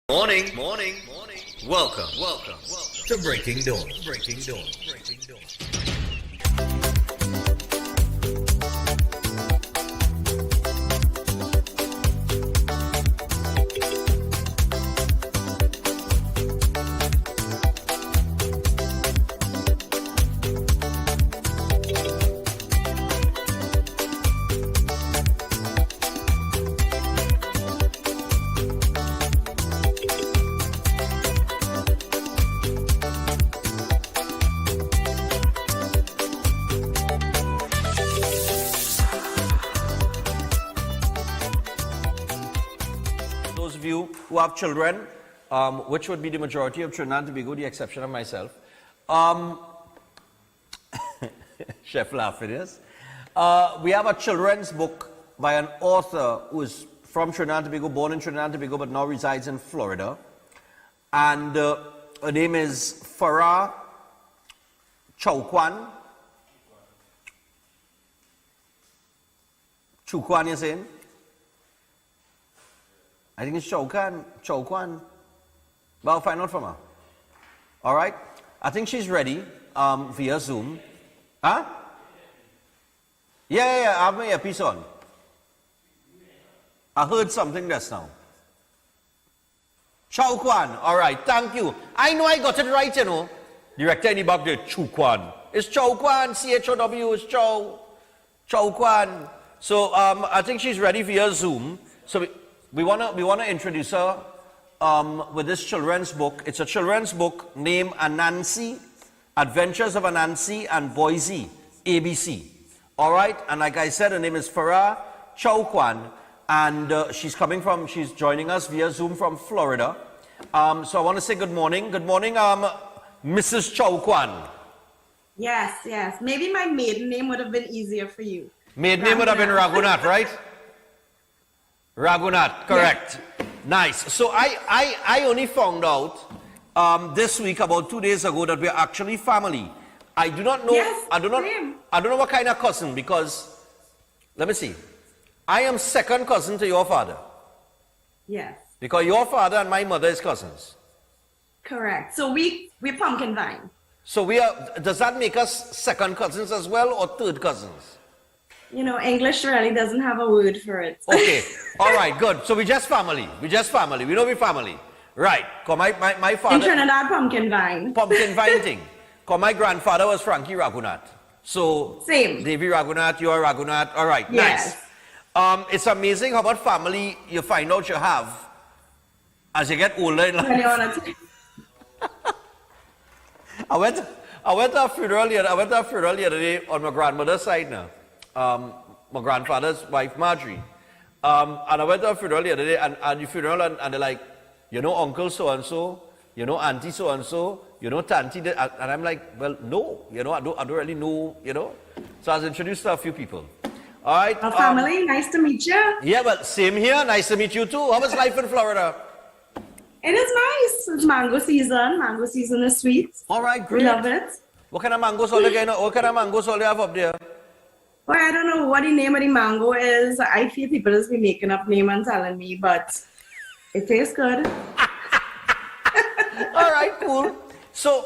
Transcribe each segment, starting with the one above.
Morning. Welcome to Breaking Dawn. Those of you who have children, which would be the majority of Trinidad and Tobago, the exception of myself, chef laughing, yes. We have a children's book by an author who is from Trinidad and Tobago, born in Trinidad and Tobago, but now resides in Florida. And her name is Farah Chauquan. Chauquan, you're saying? I think it's Chauquan. But I'll find out from her. All right? I think she's ready via Zoom. Huh? Yeah, I have my earpiece on. I heard something just now. Chauquan. All right, thank you. I know I got it right, you know. Director in the back there, Chauquan. It's Chauquan, C-H-O-W, it's Chauquan. So I think she's ready via Zoom. So we wanna introduce her with this children's book. It's a children's book named Anansi, Adventures of Anansi and Boisie, ABC. All right, and like I said, her name is Farah Chauquan, and she's joining us via Zoom from Florida. So I want to say good morning. Good morning, Mrs. Chauquan. Yes. Maybe my maiden name would have been easier for you. Maiden name would have been Raghunath, right? Raghunath, correct. Yes. Nice. So I only found out this week, about 2 days ago, that we're actually family. I do not know. Yes, I don't know what kind of cousin, because let me see. I am second cousin to your father. Yes. Because your father and my mother is cousins. Correct. So we're pumpkin vine. So does that make us second cousins as well, or third cousins? You know, English really doesn't have a word for it. Okay. All right, good. So we're just family. We know we're family. Right. Because my father... In Trinidad, pumpkin vine. Pumpkin vine thing. Because my grandfather was Frankie Raghunath. So... Same. Davy Raghunath, you are Raghunath. All right, yes. Nice. It's amazing how much family you find out you have as you get older in life. I went to a funeral the other day on my grandmother's side now. My grandfather's wife, Marjorie. And I went to a funeral the other day, and the funeral, and they're like, you know, uncle so-and-so, you know, auntie so-and-so, you know, tanti, and I'm like, well, no, you know, I don't really know, you know. So I was introduced to a few people. All right. Our family, nice to meet you. Yeah, well, same here. Nice to meet you too. How was life in Florida? It is nice. It's mango season. Mango season is sweet. All right, great. We love it. What kind of mangoes all you have up there? Well, I don't know what the name of the mango is. I feel people just be making up name and telling me, but it tastes good. All right, cool. So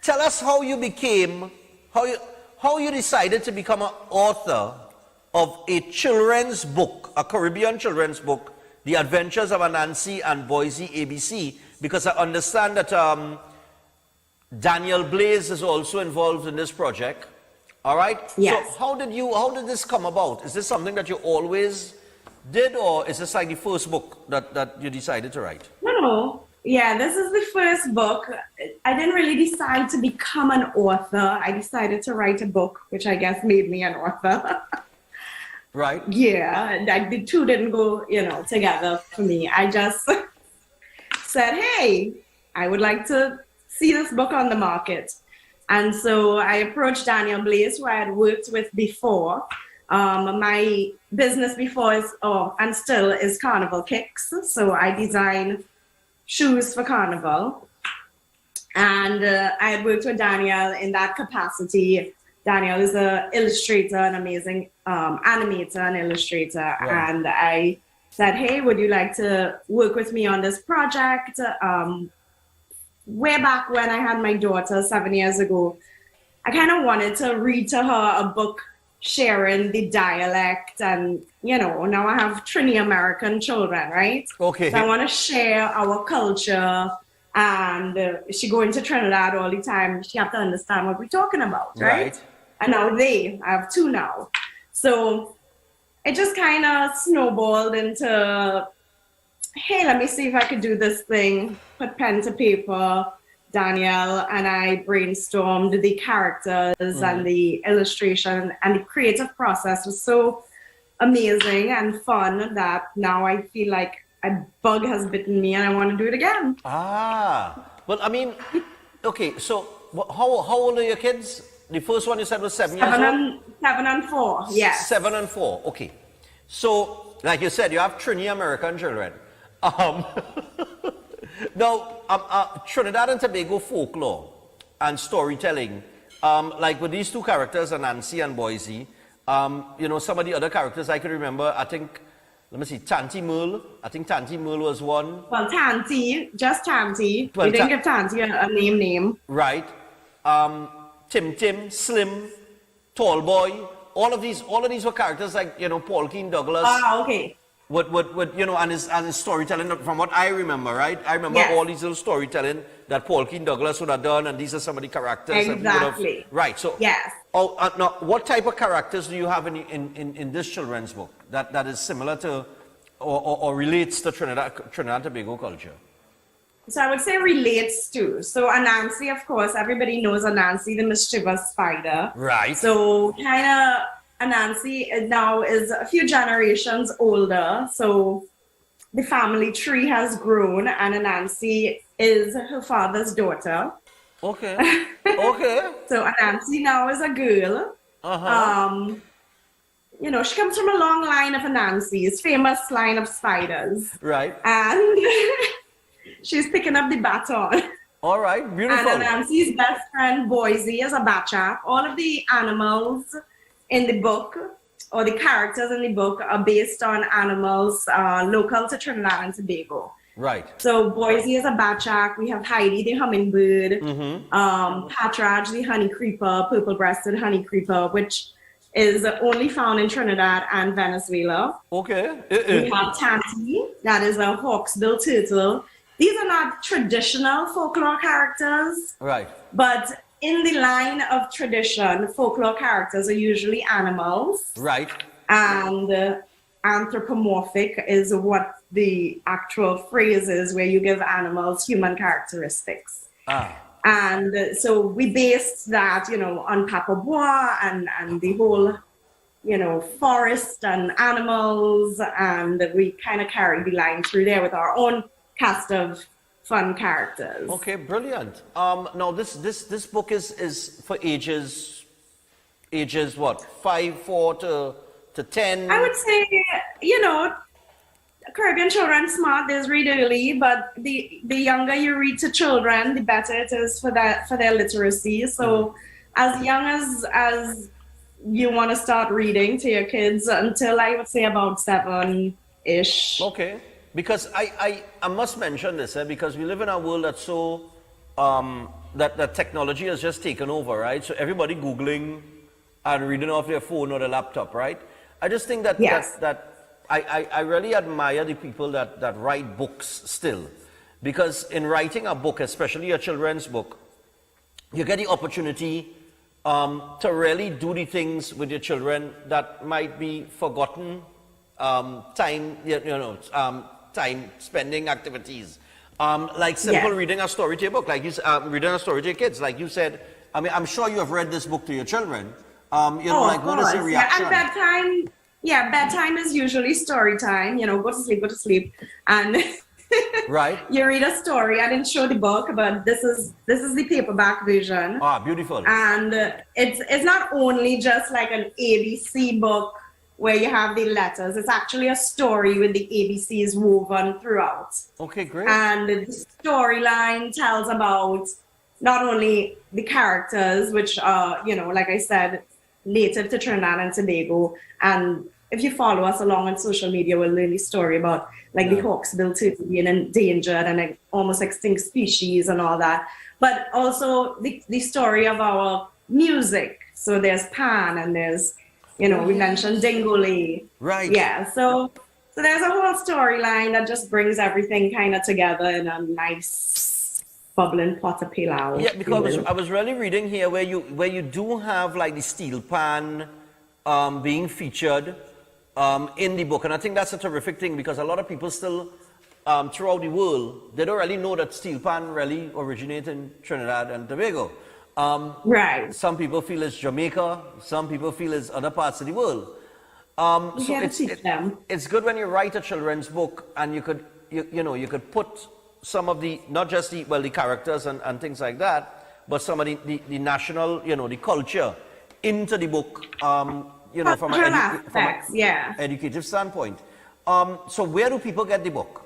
tell us how you became, how you decided to become an author of a children's book, a Caribbean children's book, The Adventures of Anansi and Boisie ABC, because I understand that Daniel Blaze is also involved in this project. All right? Yes. So how did this come about? Is this something that you always did, or is this like the first book that you decided to write? No. Yeah, this is the first book. I didn't really decide to become an author. I decided to write a book, which I guess made me an author. Right. Yeah, the two didn't go, together for me. I just said, hey, I would like to see this book on the market. And so I approached Daniel Blaze, who I had worked with before. My business before is, and still is Carnival Kicks. So I design shoes for Carnival. And I had worked with Daniel in that capacity. Daniel is an illustrator, an amazing animator and illustrator. Wow. And I said, hey, would you like to work with me on this project? Way back when I had my daughter 7 years ago, I kind of wanted to read to her a book sharing the dialect. And, now I have Trini American children, right? Okay. So I want to share our culture. And she going to Trinidad all the time. She have to understand what we're talking about, right? And now I have two now. So it just kind of snowballed into, hey, let me see if I could do this thing, put pen to paper. Danielle and I brainstormed the characters and the illustration, and the creative process was so amazing and fun that now I feel like a bug has bitten me and I want to do it again. Well, I mean, okay, so how old are your kids? The first one you said was 7 years old? 7 and 4, yes. 7 and 4, okay. So, like you said, you have Trini American children. Now, Trinidad and Tobago folklore and storytelling, like with these two characters, Anansi and Boisie, some of the other characters I can remember, I think, let me see, Tanti Merle. I think Tanti Merle was one. Well, Tanti, just Tanti. We didn't give Tanti a name. Right. Tim Tim, Slim, Tall Boy. All of these were characters like, Paul Keane Douglas. Okay. And his storytelling, from what I remember, right? I remember all these little storytelling that Paul Keane Douglas would have done, and these are some of the characters. Exactly. Right, so. Yes. Now, what type of characters do you have in this children's book that is similar to or relates to Trinidad and Tobago culture? So I would say relates to. So Anansi, of course, everybody knows Anansi, the mischievous spider. Right. So kind of Anansi now is a few generations older. So the family tree has grown, and Anansi is her father's daughter. Okay. Okay. So Anansi now is a girl. She comes from a long line of Anansis, famous line of spiders. Right. And she's picking up the baton. All right, beautiful. And Anansi's best friend, Boisie, is a batchak. All of the animals in the book, or the characters in the book, are based on animals local to Trinidad and Tobago. Right. So Boisie is a batchak. We have Heidi, the hummingbird. Patridge, the honey creeper, purple-breasted honey creeper, which is only found in Trinidad and Venezuela. Okay. We have Tanti, that is a hawksbill turtle. These are not traditional folklore characters. Right. But in the line of tradition, folklore characters are usually animals. Right. And anthropomorphic is what the actual phrase is, where you give animals human characteristics. And so we based that, on Papabois and the whole, forest and animals. And we kind of carried the line through there with our own cast of fun characters. Okay, brilliant. Now this book is for ages what? 5, 4 to 10? I would say, Caribbean children smart, they read early, but the younger you read to children, the better it is for their literacy. So as young as you want to start reading to your kids until I would say about 7-ish. Okay. Because I must mention this, because we live in a world that's so, that technology has just taken over, right? So everybody Googling and reading off their phone or their laptop, right? I just think that, that I really admire the people that write books still. Because in writing a book, especially a children's book, you get the opportunity to really do the things with your children that might be forgotten, time spending activities, like simple reading a story to your book, like you reading a story to your kids, like you said. I mean, I'm sure you have read this book to your children. What is your reaction? Yeah, and bedtime is usually story time. Go to sleep, and right. You read a story. I didn't show the book, but this is the paperback version. Beautiful. And it's not only just like an ABC book where you have the letters. It's actually a story with the ABCs woven throughout. Okay, great. And the storyline tells about not only the characters, which are, like I said, native to Trinidad and Tobago, and if you follow us along on social media, we'll learn the story about like the hawksbill turtle being endangered and like almost extinct species and all that. But also the story of our music. So there's Pan and there's, we mentioned Dingole. Right. Yeah. So there's a whole storyline that just brings everything kind of together in a nice bubbling pot of pilau. Yeah, because I was really reading here where you do have like the steel pan being featured in the book, and I think that's a terrific thing because a lot of people still throughout the world, they don't really know that steel pan really originated in Trinidad and Tobago. Right. Some people feel it's Jamaica, some people feel it's other parts of the world. So it's good when you write a children's book and you could put some of the, not just the characters and things like that, but some of the national, the culture into the book, from an educative standpoint. So where do people get the book?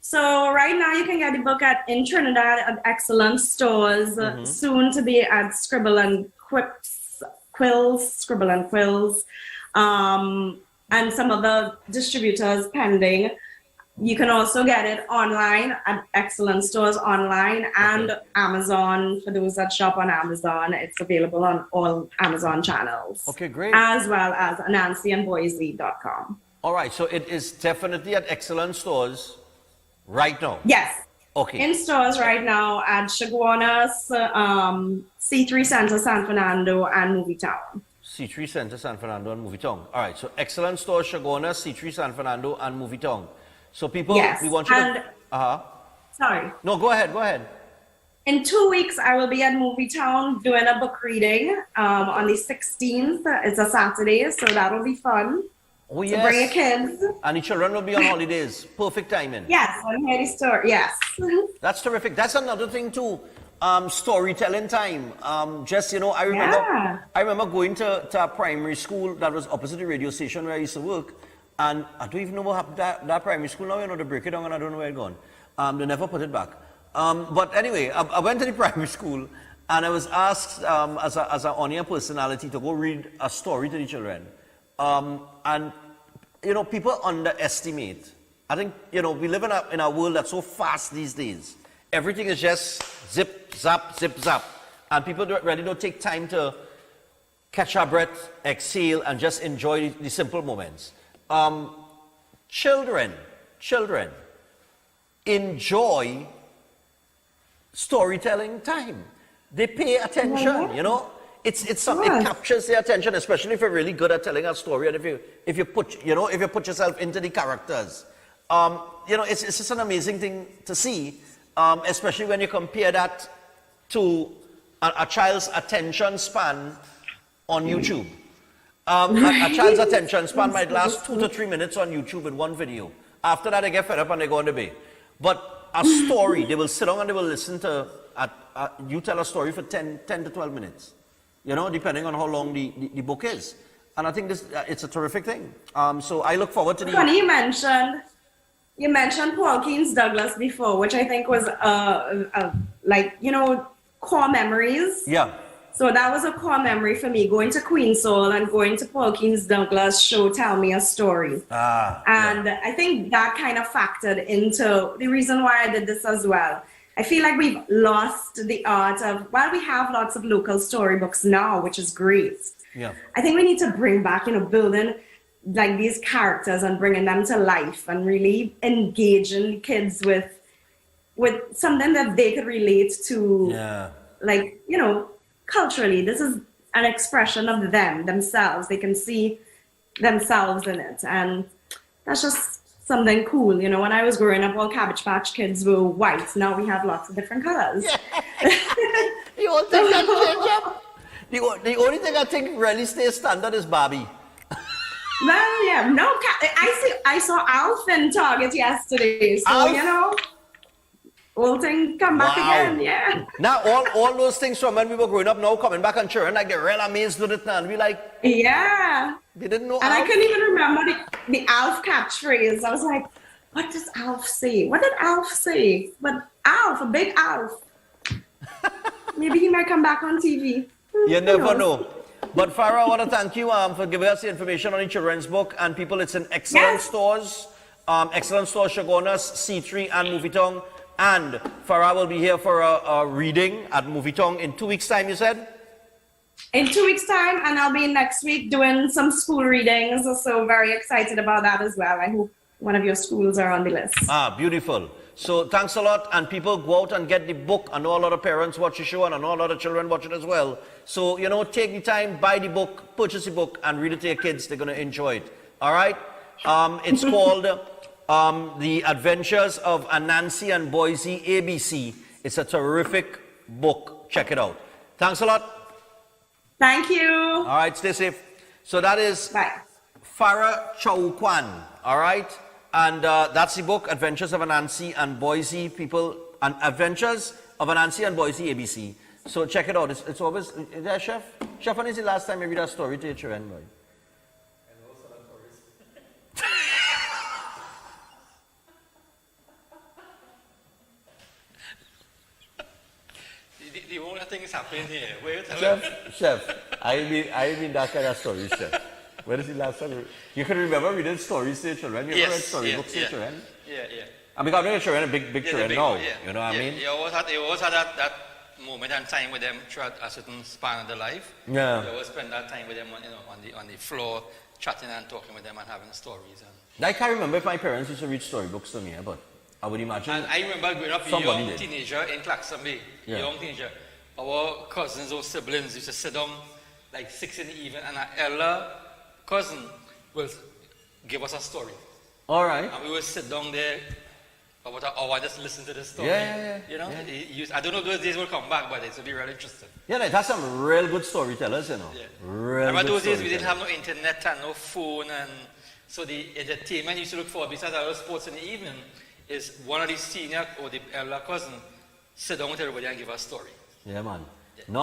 So right now you can get the book in Trinidad at Excellent Stores, soon to be at Scribble and Quills, and some other distributors pending. You can also get it online at Excellent Stores online and Amazon. For those that shop on Amazon, it's available on all Amazon channels. Okay, great. As well as AnansiandBoisie.com. All right, so it is definitely at Excellent Stores right now. Yes. Okay. In stores right now at Chaguanas, C3 Center San Fernando, and Movie Town. C3 Center San Fernando and Movie Town. All right, so Excellent Stores, Chaguanas, C3 San Fernando, and Movie Town. So people, we want you to... Sorry. No, go ahead. In 2 weeks, I will be at Movie Town doing a book reading on the 16th. It's a Saturday, so that'll be fun. Oh, yes. So bring your kids. And the children will be on holidays. Perfect timing. Yes, I'll hear the story. Yes. That's terrific. That's another thing too. Storytelling time. I remember going to a primary school that was opposite the radio station where I used to work. And I don't even know what happened to that primary school now, they break it down and I don't know where it's gone. They never put it back. But anyway, I went to the primary school and I was asked as an on-air personality to go read a story to the children. And people underestimate. I think, we live in a world that's so fast these days. Everything is just zip, zap, zip, zap. And people don't take time to catch our breath, exhale, and just enjoy the simple moments. Children enjoy storytelling time. They pay attention, It's something that captures their attention, especially if you're really good at telling a story and if you put yourself into the characters. It's just an amazing thing to see, especially when you compare that to a child's attention span on YouTube. A child's attention span might last 2 to 3 minutes on YouTube in one video. After that, they get fed up and they go on the bay. But a story, they will sit down and they will listen to you tell a story for 10 to 12 minutes. Depending on how long the book is. And I think it's a terrific thing. So I look forward to the... Funny you mentioned Paul Keynes Douglas before, which I think was core memories. Yeah. So that was a core memory for me, going to Queen Soul and going to Paul Keynes Douglas' show, Tell Me a Story. I think that kind of factored into the reason why I did this as well. I feel like we've lost the art of, while we have lots of local storybooks now, which is great. Yeah. I think we need to bring back, building like these characters and bringing them to life and really engaging kids with something that they could relate to. Yeah. Culturally, this is an expression of themselves. They can see themselves in it. And that's just something cool. When I was growing up, all Cabbage Patch Kids were white. Now we have lots of different colors. Yeah. The only thing that change up. The only thing I think really stays standard is Barbie. Well, yeah, no. I saw Alf in Target yesterday. So Alf? Whole thing come back again. Yeah. Now all those things from when we were growing up now coming back on children, like they're real amazed with it now. And we like, yeah. They didn't know. And Alf. I couldn't even remember the Alf catchphrase. I was like, what does Alf say? What did Alf say? But Alf, a big Alf. Maybe he might come back on TV. You never know. But Farah, I want to thank you for giving us the information on the children's book. And people, it's in excellent stores. Excellent stores, Shogunas, C3 and Movitong. And Farah will be here for a reading at Movitong in 2 weeks' time, you said? In 2 weeks' time, and I'll be next week doing some school readings. So very excited about that as well. I hope one of your schools are on the list. Beautiful. So thanks a lot. And people, go out and get the book. I know a lot of parents watch the show, and I know a lot of children watch it as well. So, you know, take the time, buy the book, purchase the book, and read it to your kids. They're going to enjoy it. All right? It's called The Adventures of Anansi and Boisie, ABC. It's a terrific book. Check it out. Thanks a lot. Thank you. All right, stay safe. So that is Farah Chowkwan. All right? And that's the book, Adventures of Anansi and Boisie, people, and Adventures of Anansi and Boisie, ABC. So check it out. It's always, is there, Chef? Chef, when is the last time you read a story to your children, boy? The only thing is happening here. Wait, Chef, I mean that kind of story, Chef. When is the last time you can remember reading stories to your children? You ever read storybooks to your children? Yeah. I mean, I'm not children, big children now. You know what I mean? You always had that moment and time with them throughout a certain span of their life. Yeah. You always spend that time with them, on the floor, chatting and talking with them and having stories. I can't remember if my parents used to read storybooks to me, but I would imagine. And I remember growing up a young teenager in Claxon Bay. Young teenager. Our cousins or siblings used to sit down like 6 in the evening, and an elder cousin will give us a story. All right. And we will sit down there about an hour just listen to the story. You know, I don't know if those days will come back, but it will be really interesting. Yeah, like, that's some real good storytellers, you know. Yeah. Real remember good those days we didn't have no internet and no phone, and so the entertainment you used to look for besides other sports in the evening is one of the senior or the elder cousin sit down with everybody and give a story. Yeah, man. No.